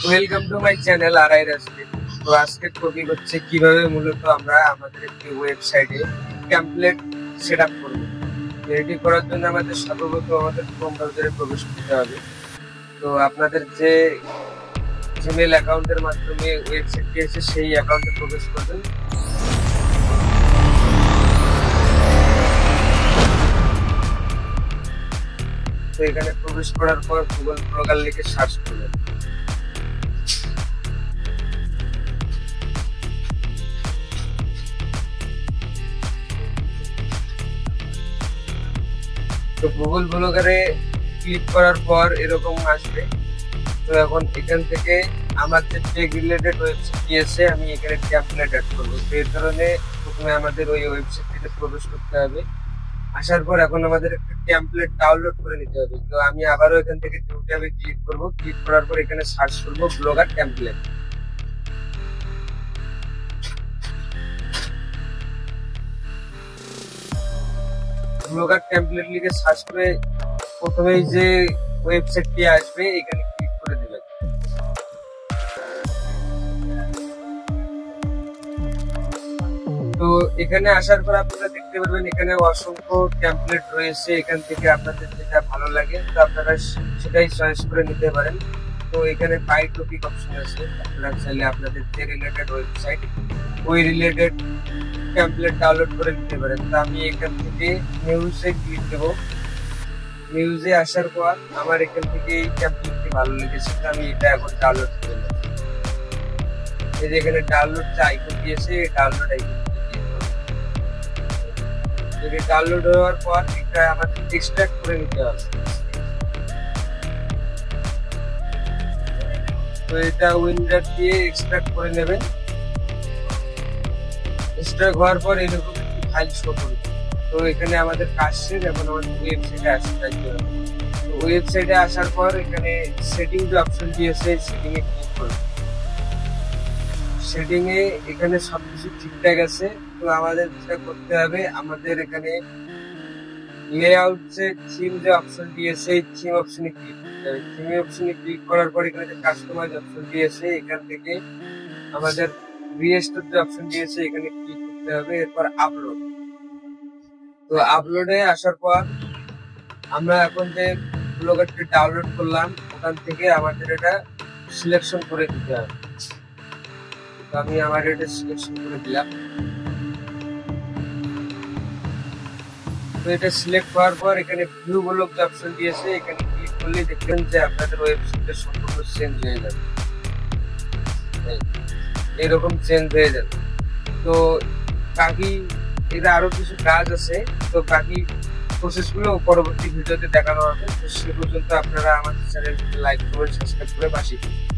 Welcome to my channel RI Rajdeep. তো আজকের topic হচ্ছে কিভাবে মূলত আমরা আমাদের একটি ওয়েবসাইটে টেমপ্লেট সেটআপ করব। এটি করার জন্য আমাদের সর্বপ্রথম আমাদের ক্রোম ব্রাউজারে প্রবেশ করতে হবে। তো আপনাদের যে জিমেল অ্যাকাউন্টের মাধ্যমে ওয়েবসাইটটি আছে সেই অ্যাকাউন্টে প্রবেশ করবেন। তো এখানে প্রবেশ করার পর গুগল ব্লগার লিখে সার্চ করবেন। তো গুগল ব্লগারে ক্লিক করার পর এরকম আসবে। তো এখন এখান থেকে আমার যে টেক রিলেটেড ওয়েবসাইট আছে আমি এখানে টেমপ্লেট অ্যাড করবো। তো এর কারণে প্রথমে আমাদের ওই ওয়েবসাইটটিতে প্রবেশ করতে হবে। আসার পর এখন আমাদের একটা টেমপ্লেট ডাউনলোড করে নিতে হবে। তো আমি আবারও এখান থেকে নিউ ট্যাবে ক্লিক করব। ক্লিক করার পর এখানে সার্চ করব ব্লগার টেমপ্লেট। ব্লগার টেমপ্লেট লিখে সার্চ করে প্রথমেই যে ওয়েবসাইটটি আসবে এখানে ক্লিক করে দিবেন। তো এখানে আসার পর আপনারা দেখতে পারবেন এখানে অসংখ্য টেমপ্লেট রয়েছে। এখান থেকে আপনাদের যেটা ভালো লাগে তো আপনারা সেটাই চয়েস করে নিতে পারেন। তো এখানে বাই টপিক অপশন আছে, আপনারা চাইলে আপনাদের যে রিলেটেড ওয়েবসাইট ওই রিলেটেড টেমপ্লেট ডাউনলোড করে নিতে পারেন। তো আমি এখান থেকে নিউজে ক্লিক দেবো। নিউজে আসার পর আমার এখান থেকে এই টেমপ্লেটটি ভালো লেগেছে, তো আমি এটা এখন ডাউনলোড করে নেব। এই যে এখানে ডাউনলোড যে আইকন দিয়েছে এই ডাউনলোড আইকন ডাউনলোড হওয়ার পর এটা আমাদের এক্সট্রাক্ট করে নিতে হবে। তো এটা উইন্ডার দিয়ে এক্সট্রাক্ট করে নেবেন। এক্সট্রাক্ট হওয়ার পর এরকম একটি ফাইল শো করবে। তো এখানে আমাদের কাজ শেষ, এখন আমাদের ওয়েবসাইটে আসতে হবে। তো ওয়েবসাইটে আসার পর এখানে সেটিং যে অপশন দিয়েছে সেটিং এ ক্লিক করবে। সেটিং এ এখানে সবকিছু ঠিকঠাক আছে। তো আমাদের যেটা করতে হবে, আমাদের এখানে লেআউট যে থিম যে অপশন দিয়েছে এই থিম অপশনে ক্লিক করতে হবে। থিম অপশনে ক্লিক করার পর এখানে যে কাস্টমাইজ অপশন দিয়েছে এখান থেকে আমাদের রিস্টোর যে অপশন দিয়েছে এখানে ক্লিক করতে হবে। এরপর আপলোড। তো আপলোডে আসার পর আমরা এখন যে ব্লগারটি ডাউনলোড করলাম ওখান থেকে আমাদের এটা সিলেকশন করে দিতে হবে। তো আমি আমার এটা সিলেকশন করে দিলাম। তো এটা সিলেক্ট হওয়ার পর এখানে ভিউ ব্লগ যে অপশন দিয়েছে এখানে ক্লিক করলে দেখবেন যে আপনাদের ওয়েবসাইটটা সম্পূর্ণ চেঞ্জ হয়ে যাবে। এরকম চেঞ্জ হয়ে যাবে। তো বাকি এর আরো কিছু কাজ আছে, তো বাকি প্রসেস গুলো পরবর্তী ভিডিওতে দেখানো হবে। তো সে পর্যন্ত আপনারা আমাদের চ্যানেলটিকে লাইক করবেন, সাবস্ক্রাইব করে পাশে থাকুন।